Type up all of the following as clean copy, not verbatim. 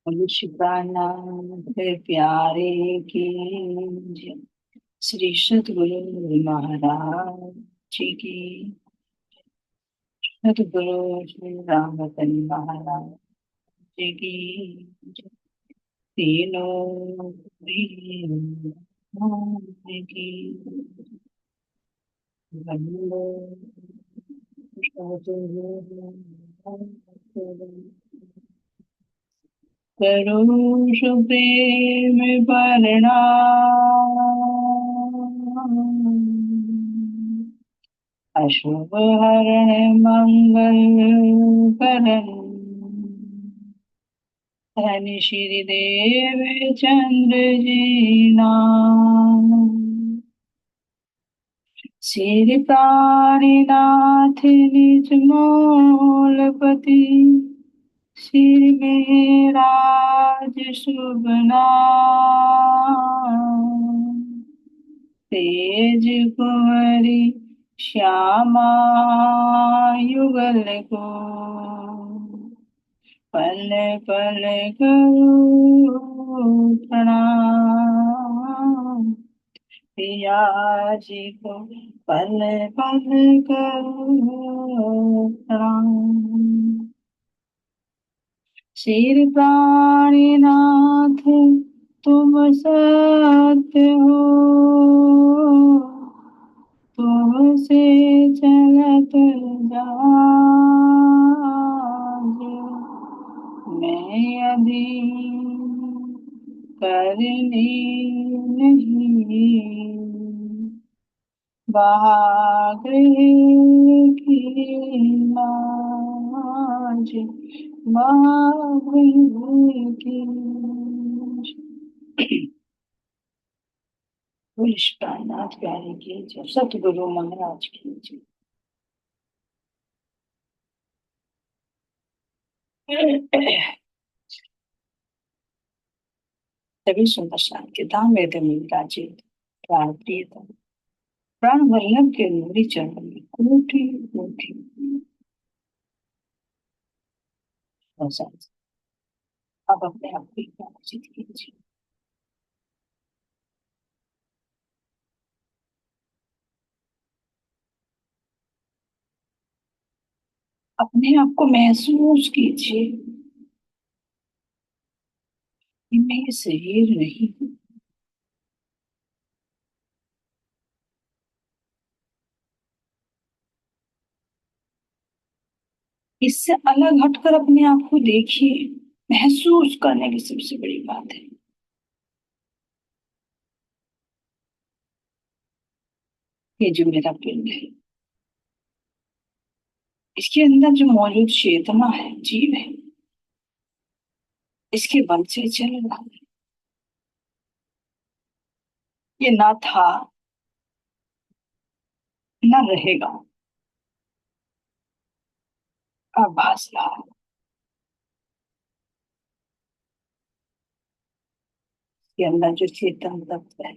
विश्वनाथ प्यारे की जय। श्री सद्गुरु महाराज जी की। सद्गुरु श्री रामतन महाराज जी की जय। तीनों की वंदे करुष प्रेम प्रणाम। अशुभ हरण मंगल करण धन श्री देव चंद्र जी नाम। श्री प्राणीनाथ निज मूलपति सिर में राज शुभ नाम। तेज कुंवरी श्यामा युगल को पल पल करूं प्रणाम। पिया जी को पल पल करूं प्रणाम। श्री प्राणीनाथ तुम सत्य हो, तुमसे चलत जाए। मैं यदि करनी नहीं बागृह की लाज, बागृह की। विश्वनाथ प्यारे की जय। सतगुरु महाराज की जय। तभी सुंदर शांति धाम वेद राजित प्राण प्रियतम प्राण वल्लभ के नूरी चरण में कोटि कोटि नमस्कार। अब अपने आप को प्राचित कीजिए। अपने आप को महसूस कीजिए कि मैं ये शरीर नहीं हूँ। इससे अलग हटकर अपने आप को देखिए। महसूस करने की सबसे बड़ी बात है। ये जो मेरा पिंड है, इसके अंदर जो मौजूद चेतना है, जीव है, इसके बल से चल रहा है। ये ना था न रहेगा, आभास रहा है। इसके अंदर जो चेतन तत्व है,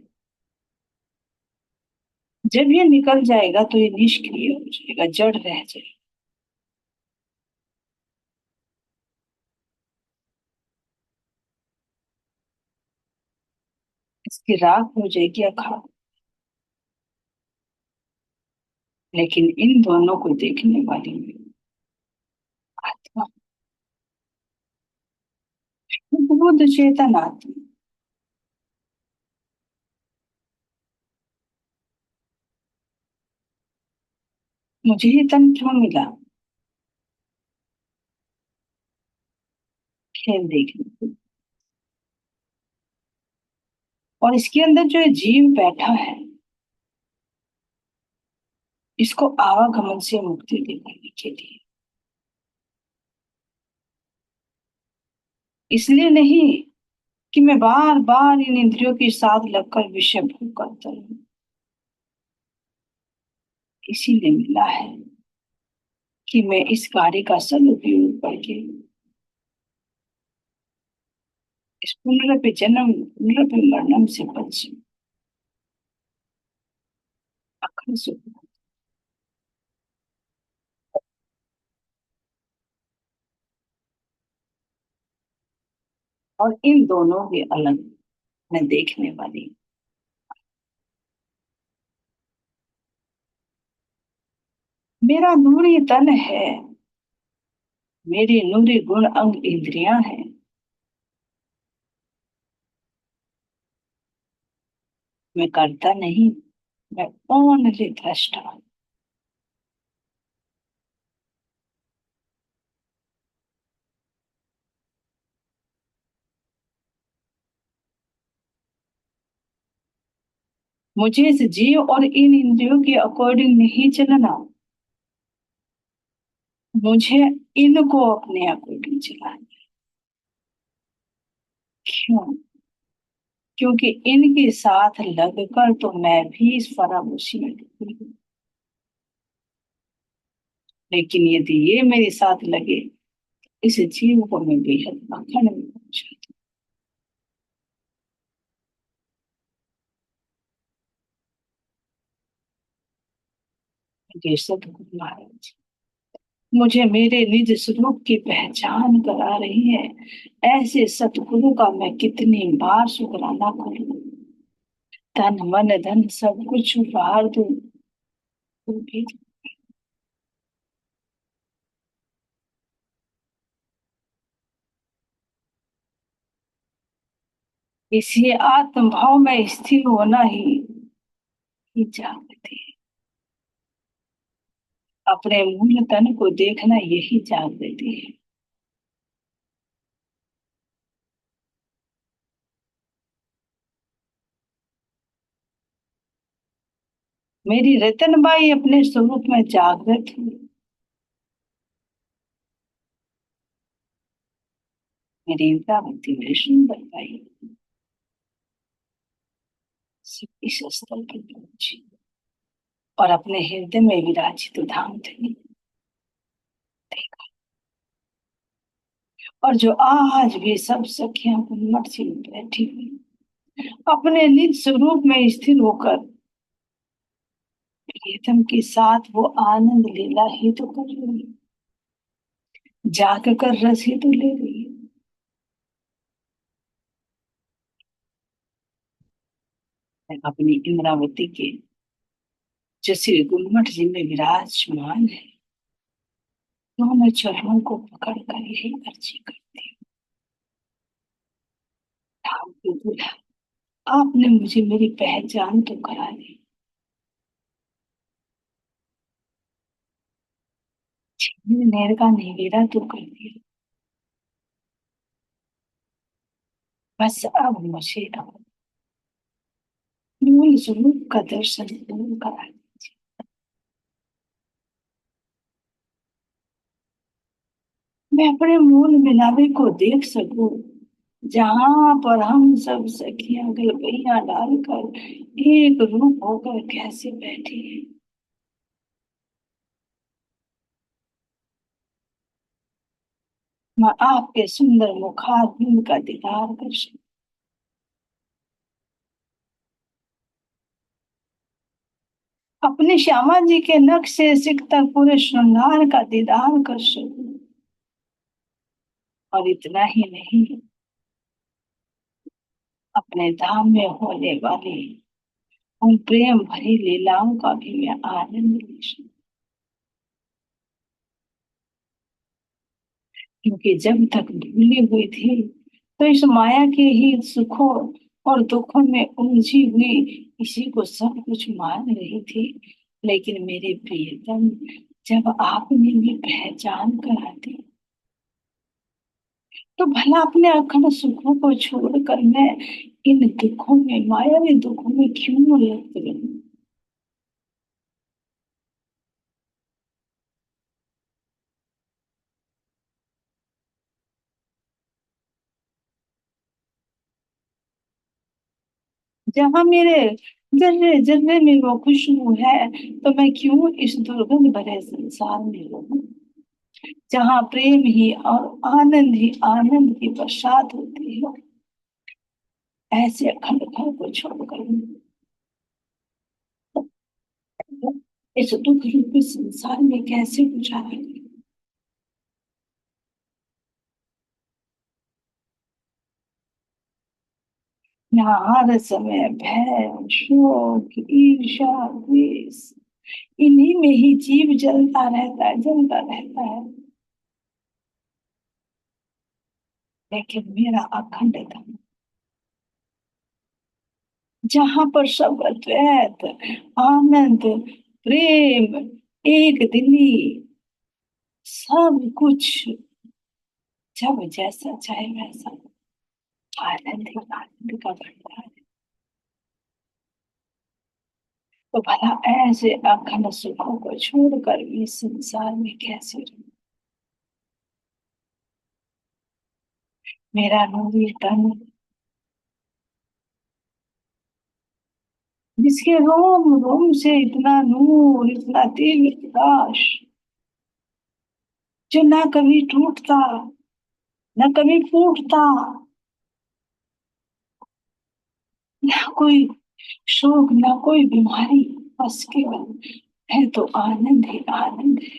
जब ये निकल जाएगा तो ये निष्क्रिय हो जाएगा, जड़ रह जाएगा। इसकी राख हो जाएगी अखाड़। लेकिन इन दोनों को देखने वाली में आत्मा, बुद्ध चेतन आती। मुझे ये तन क्यों मिला? खेल देखने को। और इसके अंदर जो ये जीव बैठा है, इसको आवागमन से मुक्ति दिलाने के लिए। इसलिए नहीं कि मैं बार बार इन इंद्रियों के साथ लगकर विषय भोग करता हूँ। इसीलिए मिला है कि मैं इस कार्य का सदुपयोग करके इस पुनरपि जन्म पुनरपि मरणम से बच अखंड सुख। और इन दोनों के अलग मैं देखने वाली। मेरा नूरी तन है, मेरे नूरी गुण अंग इंद्रियां हैं। मैं करता नहीं, मैं ओनली दृष्टा। मुझे इस जीव और इन इंद्रियों के अकॉर्डिंग नहीं चलना, मुझे इनको अपने अकॉर्डिंग चलाना। क्यों? क्योंकि इनके साथ लगकर तो मैं भी इस फरामुशी में डूबी हूँ। लेकिन यदि ये मेरे साथ लगे, इस जीव को मैं बेहद अखंड में पहुंचा दूंगी। सतगुरु महाराज मुझे मेरे निज स्वरूप की पहचान करा रही है। ऐसे सतगुरु का मैं कितनी बार शुक्राना करूं। तन मन धन सब कुछ उपहार दूं, तो भी इसी आत्म भाव में स्थिर होना ही जागृति है। अपने मूल तन को देखना यही जागृति है। मेरी रतनबाई अपने स्वरूप में जागृत हुई। मेरी इंद्रावती वैष्णव बाई इस स्तर पर पहुंची और अपने हृदय में विराजित धाम थे। और जो आज भी सब सखियां गुम्मट सी बैठी हुई अपने निज स्वरूप में स्थिर होकर प्रीतम के साथ वो आनंद लीला ही तो कर रही है, जाग कर रस ही तो ले रही है। मैं अपनी इंद्रावती के जो श्री गुम्मट जी में विराजमान है, दोनों चरणों को पकड़ कर यही अर्जी करती हूँ। ठाकुर की दुल्हा, आपने मुझे मेरी पहचान तो करा दी, नहर का नैवेरा तो कर दिया। बस अब मुझे मूल स्वरूप का दर्शन जरूर करा दीजिए। मैं अपने मूल मिलावे को देख सकूं, जहां पर हम सब सखियां गलबैया डालकर एक रूप होकर कैसे बैठी है। मैं आपके सुंदर मुखारबिंद का दीदार कर सकूं, अपने श्यामा जी के नख से सिख तक पूरे श्रृंगार का दीदार कर सकूं। और इतना ही नहीं, अपने धाम में होने वाली उन प्रेम भरी लीलाओं का भी मैं आनंद ले सकूं। क्योंकि जब तक भूली हुई थी तो इस माया के ही सुखों और दुखों में उलझी हुई इसी को सब कुछ मान रही थी। लेकिन मेरे प्रियतम, जब आपने भी पहचान करा दी, तो भला अपने अखंड सुखों को छोड़कर मैं इन दुखों में, मायावी दुखों में क्यों लिप्त रहूं। जहां मेरे जर्रे जर्रे में वो खुशबू है, तो मैं क्यों इस दुर्गंध भरे संसार में रहूं, जहाँ प्रेम ही और आनंद ही आनंद की बरसात होती है। ऐसे अखंड घर को छोड़कर इस दुख रूपी संसार में कैसे गुजारा करूं? यहाँ हर समय भय, शोक, ईर्ष्या, द्वेष, इन्हीं में ही जीव जलता रहता है, जलता रहता है। लेकिन मेरा अखंड धर्म, जहाँ पर सब अद्वैत, आनंद, प्रेम, एक दिली, सब कुछ, जब जैसा चाहे वैसा, आनंद ही आनंद का भंडार है। तो भला ऐसे अखंड सुखों को छोड़कर इस संसार में कैसे रहूं? मेरा नूरी तन, जिसके रोम रोम से इतना नूर, इतना तेज प्रकाश, जो ना कभी टूटता, ना कभी फूटता, ना कोई शोक, ना कोई बीमारी, बस केवल है तो आनंद ही आनंद है।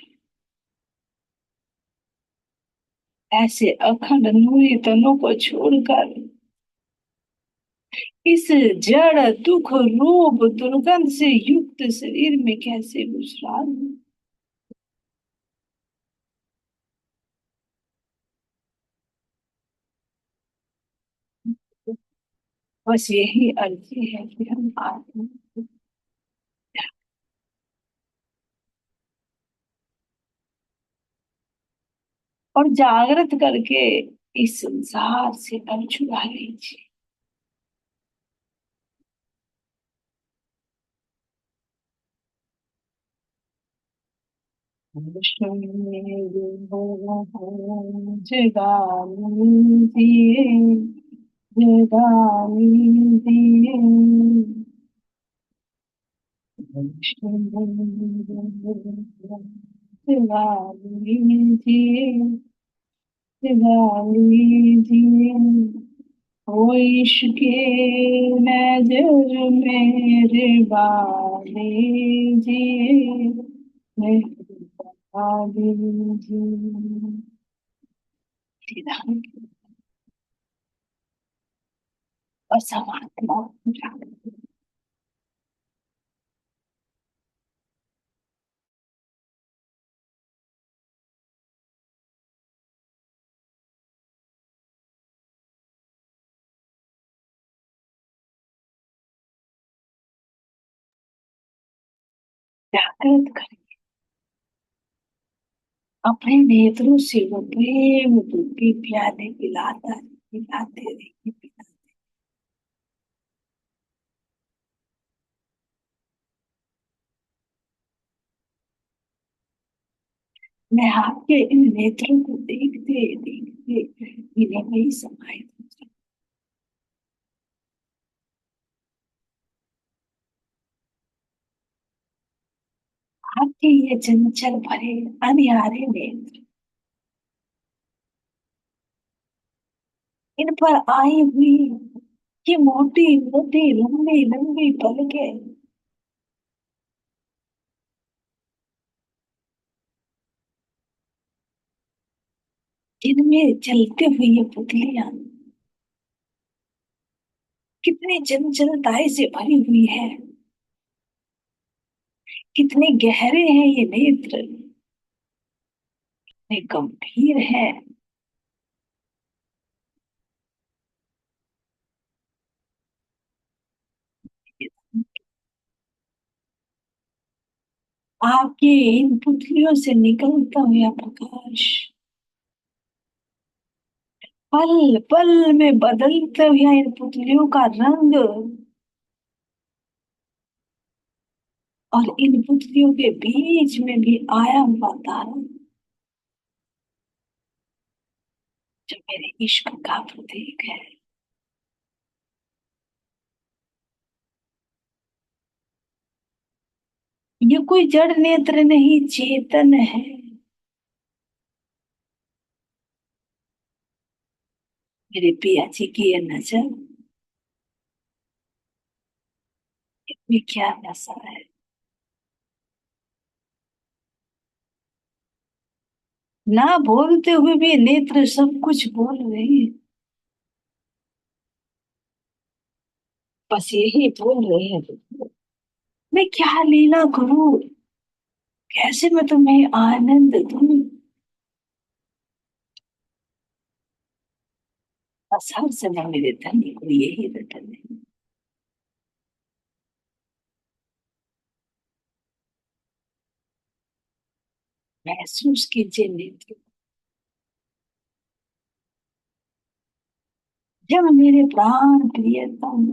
ऐसे अखंड नूरी तनों को छोड़कर इस जड़ दुख रूप दुर्गंध से युक्त शरीर में कैसे विश्राम लूं? बस यही अर्जी है कि हम आत्मा और जागृत करके इस संसार से अब छुड़ा लीजिए। जगानी दिए, जगानी दिए, जगानी दिए, जगानी दिए, ओ इश्क नजर मेरे बाले जिए, मेहरबान दीजिए। सीधा और समात्मा जागृत कर अपने नेत्रों से वो प्रेम रूपी प्याले पिलाता, पिलाते रहिए, पिलाते। मैं आपके इन नेत्रों को देखते देखते इन्हें वही समाये, आपके ये चंचल भरे अनयारे नेत्र, इन पर आई हुई ये मोटी मोटी लंबी लंबी पलकें, जिनमें चलते हुए ये पुतलियां कितनी चंचलताई से भरी हुई है, कितने गहरे हैं ये नेत्र, कितने गंभीर है। आपकी इन पुतलियों से निकलता हुआ प्रकाश पल पल में बदलते हुए इन पुतलियों का रंग, और इन पुतलियों के बीच में भी आया हुआ तारा, जो मेरे इश्क का प्रतीक है। ये कोई जड़ नेत्र नहीं, चेतन है। मेरे पिया जी की ये नजर में क्या नशा है, ना बोलते हुए भी नेत्र सब कुछ बोल रहे हैं। बस यही बोल रहे हैं, मैं क्या लीला करूं, कैसे मैं तुम्हें आनंद दूं। बस हर समय मेरे धनी को यही रटन है। महसूस कीजिए नेत्र, जब मेरे प्राण प्रियतम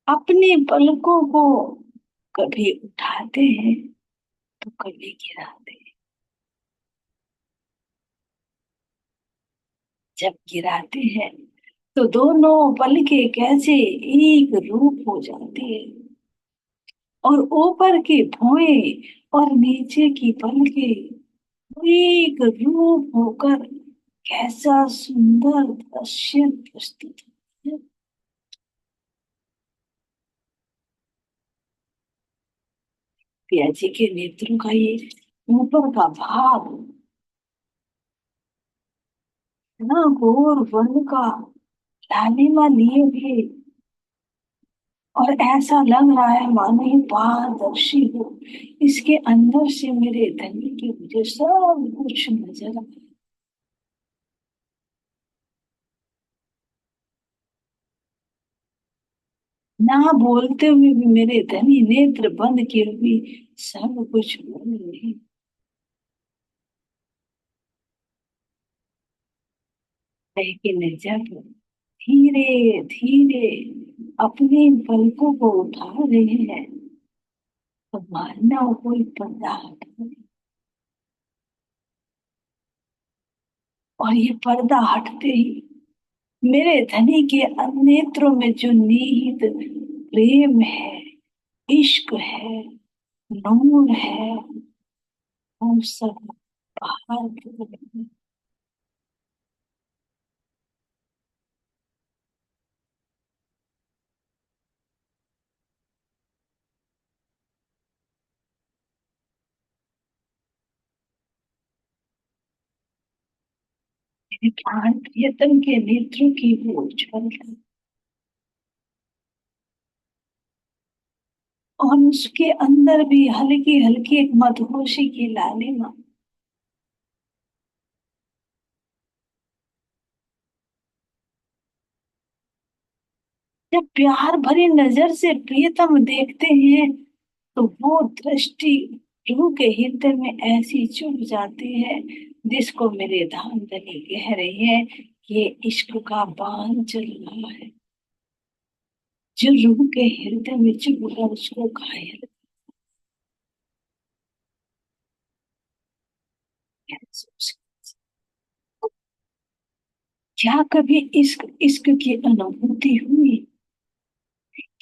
अपनी पलकों को कभी उठाते हैं तो कभी गिराते हैं। जब गिराते हैं तो दोनों पलकें कैसे एक रूप हो जाती है, और ऊपर की भौएं और नीचे की पलकें एक रूप होकर कैसा सुंदर दृश्य प्रस्तुत होता है। पिया जी के नेत्रों का ये ऊपर का भाग ना घोर वर्ण का लालिमा लिए भी, और ऐसा लग रहा है मानो ये पारदर्शी हो। इसके अंदर से मेरे धनी की मुझे सब कुछ नजर आता है। ना बोलते हुए भी मेरे धनी नेत्र बंद किए हुए सब कुछ बोल रहे हैं। लेकिन जब धीरे धीरे अपने पलकों को उठा रहे हैं तो मानना कोई पर्दा हटा है। और ये पर्दा हटते ही मेरे धनी के नेत्रों में जो निहित प्रेम है, इश्क है, नूर है, वो सब बाहर निकल रहे हैं। मेरे प्राण प्रियतम के नेत्रों की वो उज्ज्वल है, और उसके अंदर भी हल्की हल्की एक मदहोशी की लालिमा। जब प्यार भरी नजर से प्रियतम देखते हैं तो वो दृष्टि रूह के हृदय में ऐसी चुभ जाती है, जिसको मेरे धामधनी कह रही है, ये इश्क का बाण चल रहा है, जो रूह के हृदय में चुभ कर उसको घायल कर क्या कभी इश्क इश्क की अनुभूति हुई?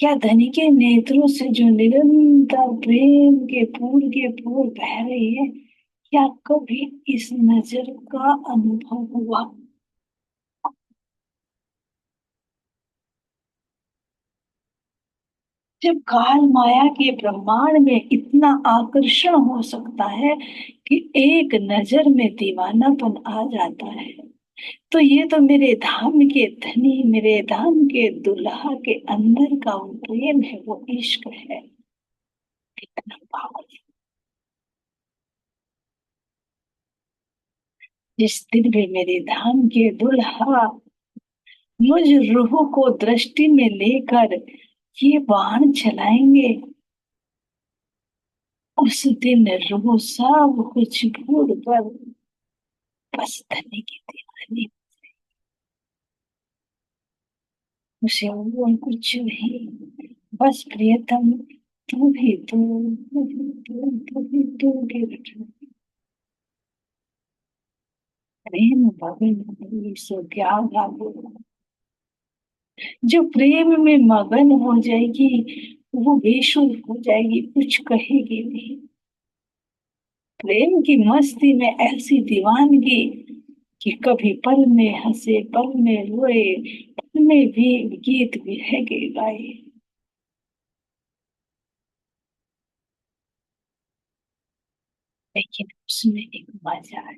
क्या धनी के नेत्रों से जो निरंतर प्रेम के फूल बह रही है, क्या कभी इस नजर का अनुभव हुआ? जब काल माया के ब्रह्मांड में इतना आकर्षण हो सकता है कि एक नजर में दीवानापन आ जाता है, तो ये तो मेरे धाम के धनी, मेरे धाम के दुल्हा के अंदर का वो प्रेम है, वो इश्क है। कितना पावन। जिस दिन भी मेरे धाम के दुल्हा मुझ रूह को दृष्टि में लेकर ये बाण चलाएंगे, उस दिन रूह सब कुछ भूल कर बस धनी की दीवानी, उसे वो कुछ नहीं, बस प्रियतम तू भी तू के रटना। प्रेम भवन हुई सो क्या गावे, जो प्रेम में मगन हो जाएगी वो बेसुध हो जाएगी, कुछ कहेगी नहीं। प्रेम की मस्ती में ऐसी दीवानगी कि कभी पल में हंसे, पल में रोए, पल में भी गीत विरह के गाए। लेकिन उसमें एक मजा है,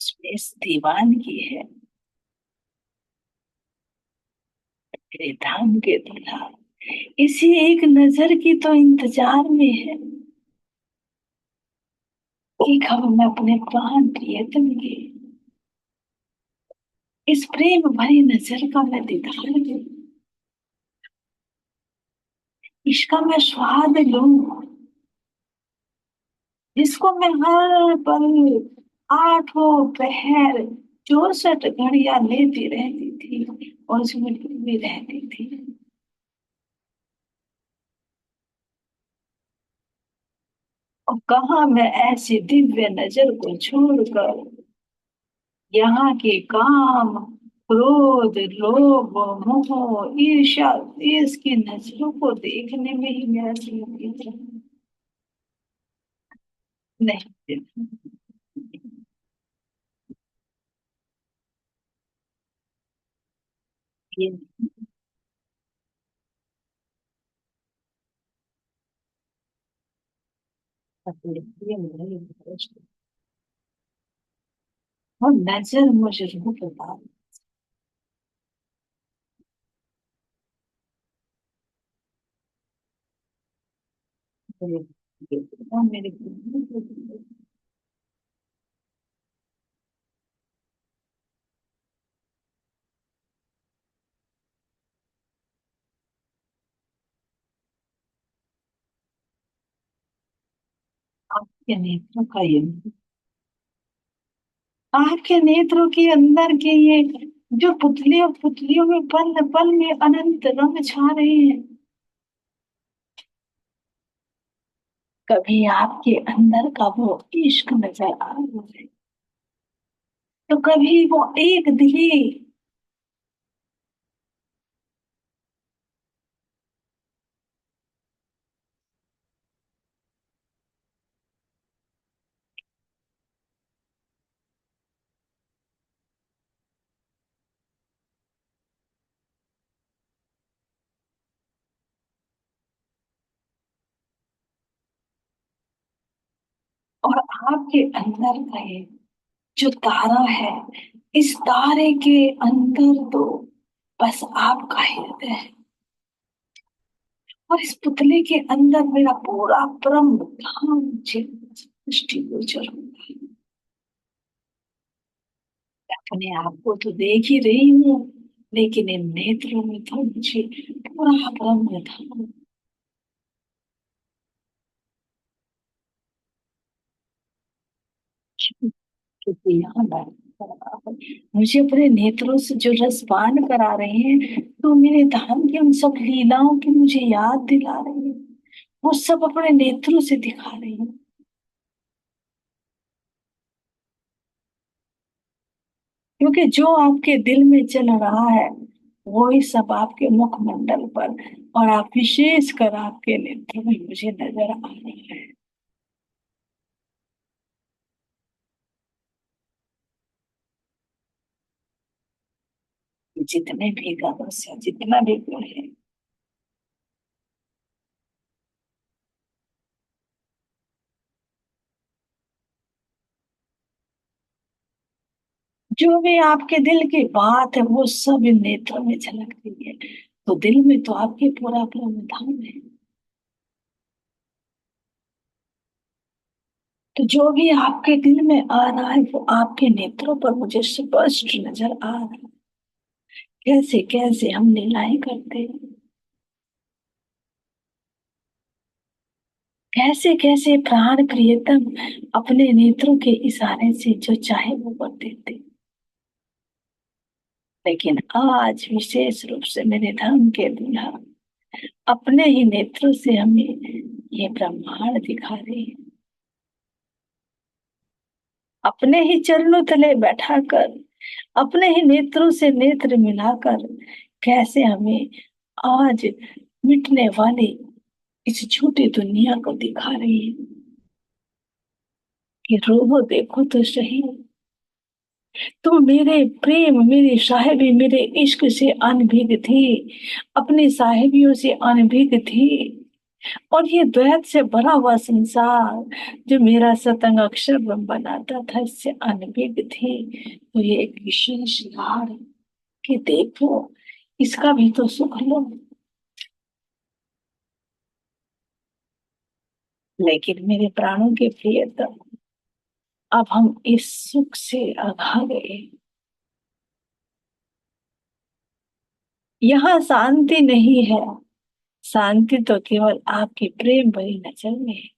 उसमें इस दीवानगी है मेरे धाम के दूल्हा, इसी एक नजर की तो इंतजार में है कि कब मैं अपने प्राण प्रियतम के इस प्रेम भरी नजर का मैं दीदार लूं, इसका मैं स्वाद लूं, जिसको मैं हर पल, आठों पहर, 64 घड़ियां लेती रहती थी और उसमें डूबी रहती थी। और कहा मैं ऐसी दिव्य नजर को छोड़कर यहाँ के काम, क्रोध, लोभ, मोह, ईर्ष्या, इसकी नजरों को देखने में ही मेरा जीवन बीत रहा है। नहीं, ये ये मेरी प्रश्न। और नजर मुझे रूप बता मेरे आपके नेत्रों का ये, आपके नेत्रों के अंदर के ये जो पुतलियों पुतलियों में पल पल में अनंत रंग छा रहे हैं, कभी आपके अंदर का वो इश्क नजर आ रहा है, तो कभी वो एक दिली, और आपके अंदर का ये जो तारा है, इस तारे के अंदर तो बस आपका हृदय है, और इस पुतले के अंदर मेरा पूरा ब्रह्म धाम दृष्टि गोचर होता है। अपने आप को तो देख ही रही हूँ, लेकिन इन नेत्रों में तो मुझे पूरा ब्रह्म धाम, क्योंकि यहाँ मुझे अपने नेत्रों से जो रसपान करा रहे हैं, तो मेरे धाम की उन सब लीलाओं की मुझे याद दिला रहे हैं, वो सब अपने नेत्रों से दिखा रहे हैं। क्योंकि जो आपके दिल में चल रहा है, वही सब आपके मुखमंडल पर और आप विशेष कर आपके नेत्र में मुझे नजर आ रहा है। जितने भी गावस्य, जितना भी गुण है, जो भी आपके दिल की बात है, वो सब इन नेत्रों में झलक रही है। तो दिल में तो आपके पूरा ब्रह्म धाम है। तो जो भी आपके दिल में आ रहा है, वो आपके नेत्रों पर मुझे स्पष्ट नजर आ रहा है। कैसे कैसे हम लीलाएं करते हैं, कैसे कैसे प्राण प्रियतम अपने नेत्रों के इशारे से जो चाहे वो कर देते। लेकिन आज विशेष रूप से मेरे धर्म के दूल्हा अपने ही नेत्रों से हमें ये ब्रह्मांड दिखा रहे हैं, अपने ही चरणों तले बैठाकर, अपने ही नेत्रों से नेत्र मिलाकर कैसे हमें आज मिटने वाली इस छोटी दुनिया को दिखा रही है कि रोबो देखो तो सही, तो मेरे प्रेम, मेरी साहेबी मेरे इश्क से अनभिग थी, अपनी साहेबियों से अनभिग थी, और ये द्वैत से भरा हुआ संसार जो मेरा सतंग अक्षर बनाता था, इससे अनभिग थी। तो ये एक विशेष लाड़ कि देखो, इसका भी तो सुख लो। लेकिन मेरे प्राणों के प्रियतम, अब हम इस सुख से अघा गए। यहाँ शांति नहीं है, शांति तो केवल आपकी प्रेम भरी नजर में है।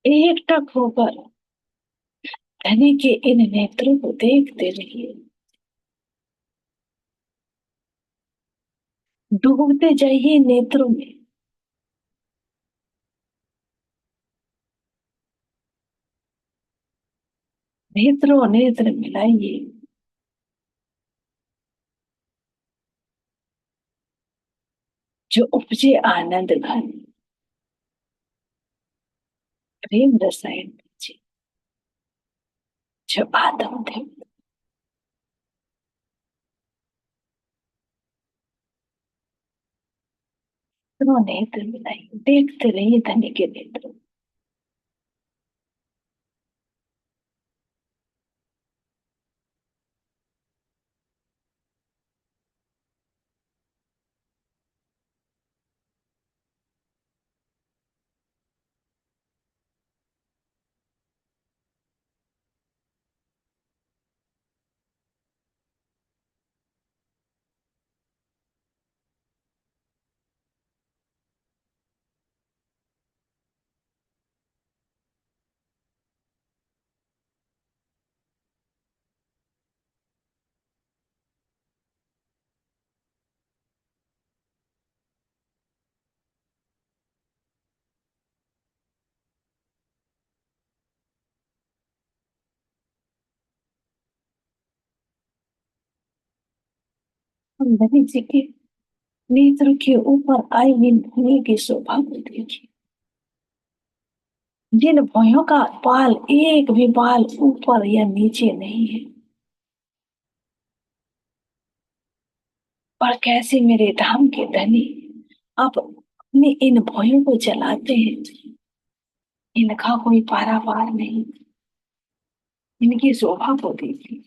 एकटक होकर धनी के इन नेत्रों को देखते रहिए, डूबते जाइए नेत्रों में। नेत्रों नेत्र मिलाइए, जो उपजे आनंद घन, प्रेम रसायन बीजे, जो आत्म थे। नेत्रों नेत्र मिलाइए, देखते रहिए धनी के नेत्र। हम धनी जी के नेत्र के ऊपर आई हुई भूमि की शोभा को देखिए। जिन भुइयों का बाल, एक भी बाल ऊपर या नीचे नहीं है, पर कैसे मेरे धाम के धनी अब अपने इन भुइयों को जलाते हैं। इनका कोई पारावार नहीं, इनकी शोभा को देखिए।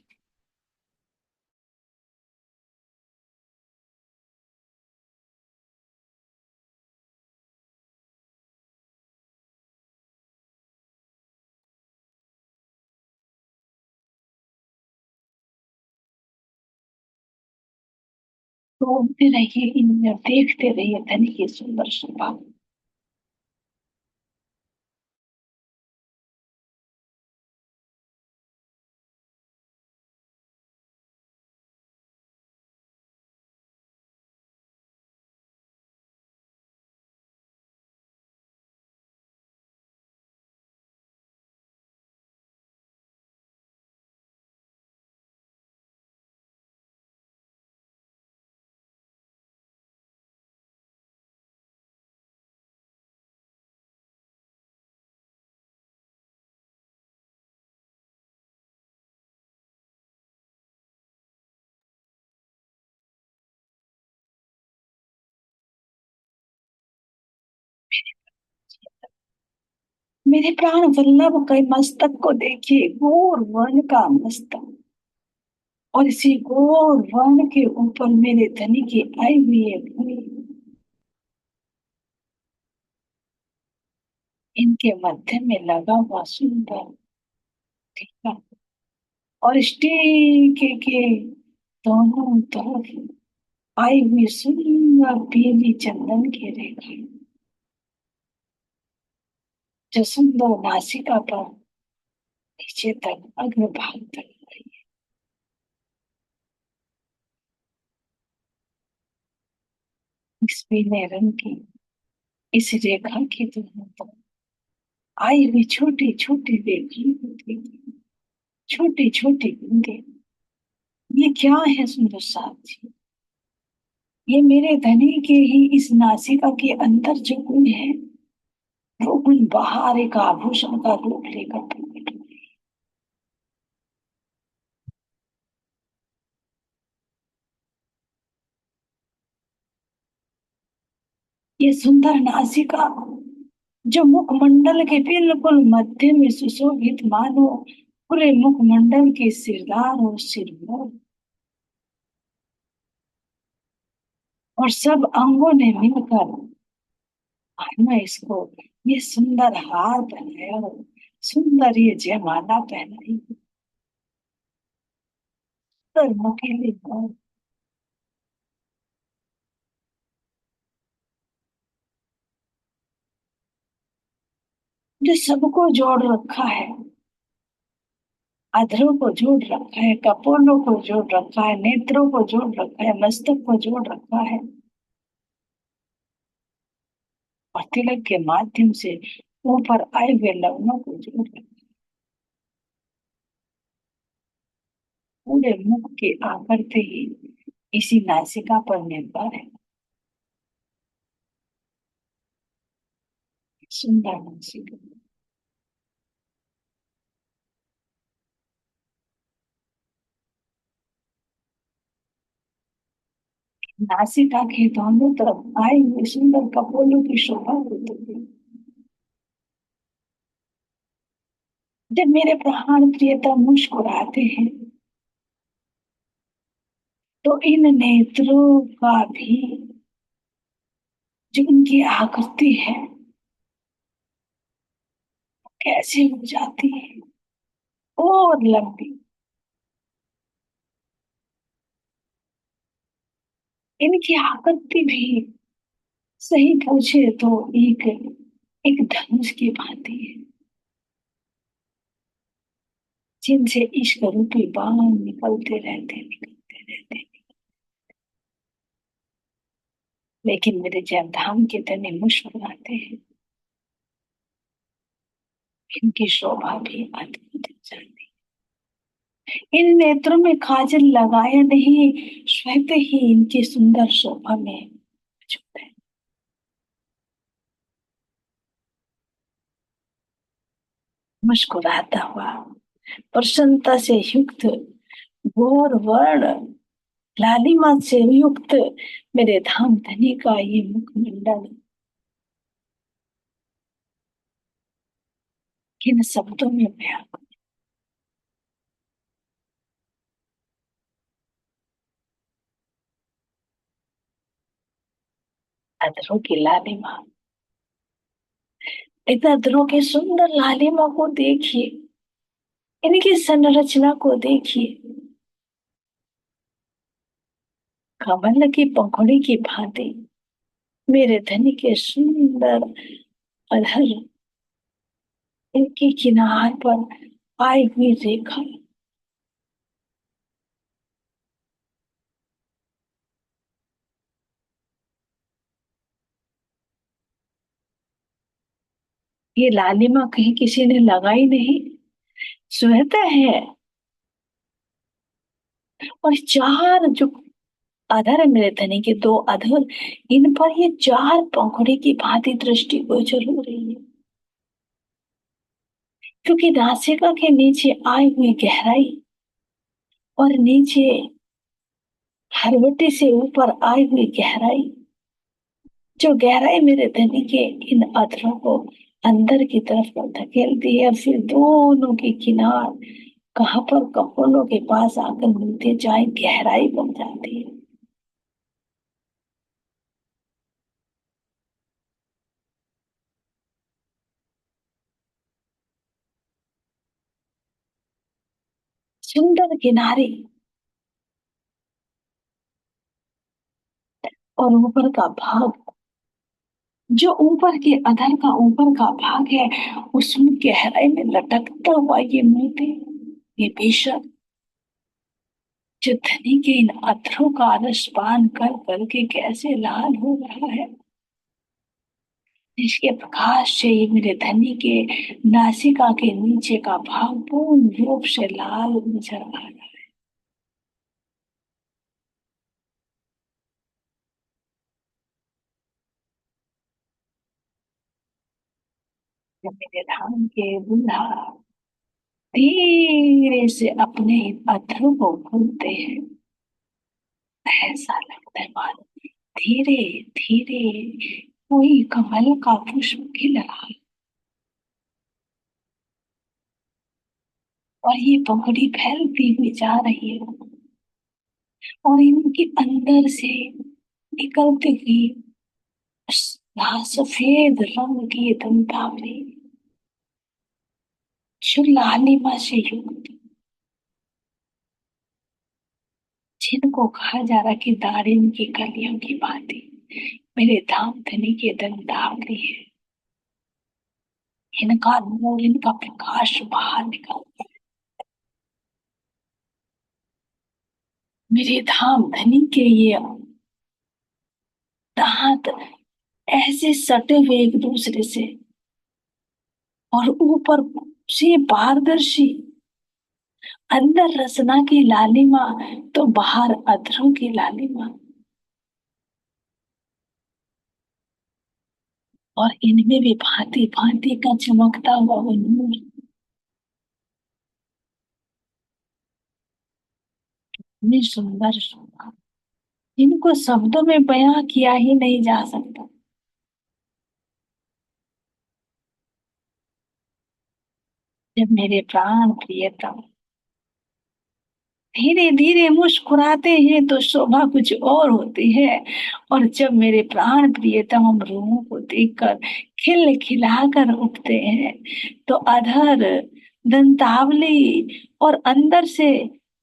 घूमते रहिए इनमें, देखते रहिए धनी की सुंदर शोभा। मेरे प्राण वल्लभ के मस्तक को देखिए, गौर वर्ण का मस्तक। और इसी गौर वर्ण के ऊपर मेरे धनी की आई हुई है भूमि। इनके मध्य में लगा हुआ सुंदर टीका, और के दोनों तरफ आई हुई सुंदर पीली चंदन की रेखा, जो सुंदर नासिका पर नीचे तक, अग्रभाग तक आई। इस पीले रंग की इस रेखा के दोनों तरफ आई हुई छोटी छोटी रेखा होती, छोटी छोटी बूंदे। ये क्या है सुंदर साथ जी, ये मेरे धनी के ही इस नासिका के अंदर जो गुण है, वो गुण बाहर एक आभूषण का रूप लेकर प्रकट हुए। ये सुंदर नासिका जो मुखमंडल के बिल्कुल मध्य में सुशोभित, मानो पूरे मुखमंडल के सिरदार और सिरमौर, और सब अंगों ने मिलकर मानो इसको ये सुंदर हार पहनाया और सुंदर ये जयमाला पहनाई, सुंदर नुकीली और जो सबको जोड़ रखा है, अधरों को जोड़ रखा है, कपोलों को जोड़ रखा है, नेत्रों को जोड़ रखा है, मस्तक को जोड़ रखा है, और तिलक के माध्यम से ऊपर आए हुए लवणों को जोड़ रखा है। पूरे मुख के आकृति ही इसी नासिका पर निर्भर है। सुंदर नासिका, नासिका के दोनों तरफ आए हुए सुंदर कपोलों की शोभा होती है। जब मेरे प्राण प्रियतम मुस्कुराते हैं तो इन नेत्रों का भी जो उनकी आकृति है कैसे हो जाती है और लंबी। इनकी आकृति भी सही पूछे तो एक एक धनुष की भांति है, जिनसे इश्क रूपी बाण निकलते रहते। लेकिन मेरे जैन धाम के तने मुस्कुराते हैं, इनकी शोभा भी अद्भुत हो जाती है। इन नेत्रों में काजल लगाया नहीं, श्वेत ही इनकी सुंदर शोभा में मौजूद है। मुस्कुराता हुआ, प्रसन्नता से युक्त, घोर वर्ण लालिमा से युक्त मेरे धाम धनी का ये मुखमंडल किन शब्दों में बयां करूं? अधरों की लालिमा, इन अधरों की सुंदर लालिमा को देखिए, इनकी संरचना को देखिए, कमल की पंखुड़ी की भांति मेरे धनी के सुंदर अधर, इनके किनार पर आई हुई रेखा, ये लालिमा कहीं किसी ने लगाई नहीं, स्वतः है। और चार जो अधर है मेरे धनी के, दो अधर, इन पर ये चार पंखुड़ी की भांति दृष्टि गोचर हो रही है, क्योंकि नासिका के नीचे आई हुई गहराई और नीचे हरवटी से ऊपर आई हुई गहराई, जो गहराई मेरे धनी के इन अधरों को अंदर की तरफ को धकेलती है, फिर दोनों के किनार कहां पर कपोलों के पास आकर मिलते जाए गहराई बन जाती है। सुंदर किनारे और ऊपर का भाग, जो ऊपर के अधर का ऊपर का भाग है, उसमें गहराई में लटकता हुआ ये मोती, ये बेशक जो धनी के इन अधरों का रस पान कर करके कैसे लाल हो रहा है, इसके प्रकाश से ये मेरे धनी के नासिका के नीचे का भाग पूर्ण रूप से लाल नजर आ रहा है। जब मेरे धाम के दूल्हा धीरे से अपने अधरों को खोलते हैं, ऐसा लगता है मानो धीरे धीरे कोई कमल का पुष्प खिल रहा है और ये पंखुड़ी फैलती हुई जा रही है और इनके अंदर से निकलती हुई सफेद रंग की ये दंतावली जो लालिमा से युक्त, जिनको कहा जा रहा कि दारिम की कलियों की भांति मेरे धाम धनी के दंतावली है। इनका नूर, इनका प्रकाश बाहर निकलता है। मेरे धाम धनी के ये दांत ऐसे सटे हुए एक दूसरे से और ऊपर से पारदर्शी, अंदर रसना की लालिमा तो बाहर अधरों की लालिमा, और इनमें भी भांति भांति का चमकता हुआ वो नूर। इतनी सुंदर शोभा, इनको शब्दों में बयां किया ही नहीं जा सकता। जब मेरे प्राण प्रियतम धीरे धीरे मुस्कुराते हैं तो शोभा कुछ और होती है, और जब मेरे प्राण प्रियतम हम रूहों को देखकर खिल खिलाकर उठते हैं तो अधर, दंतावली और अंदर से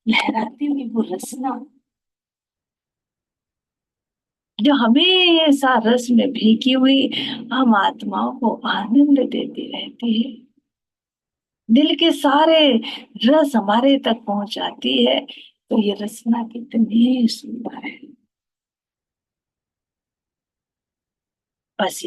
लहराती हुई वो रसना जो हमेशा रस में भीगी हुई हम आत्माओं को आनंद देती रहती है, दिल के सारे रस हमारे तक पहुंचाती है। तो ये रचना कितनी सुंदर है। बस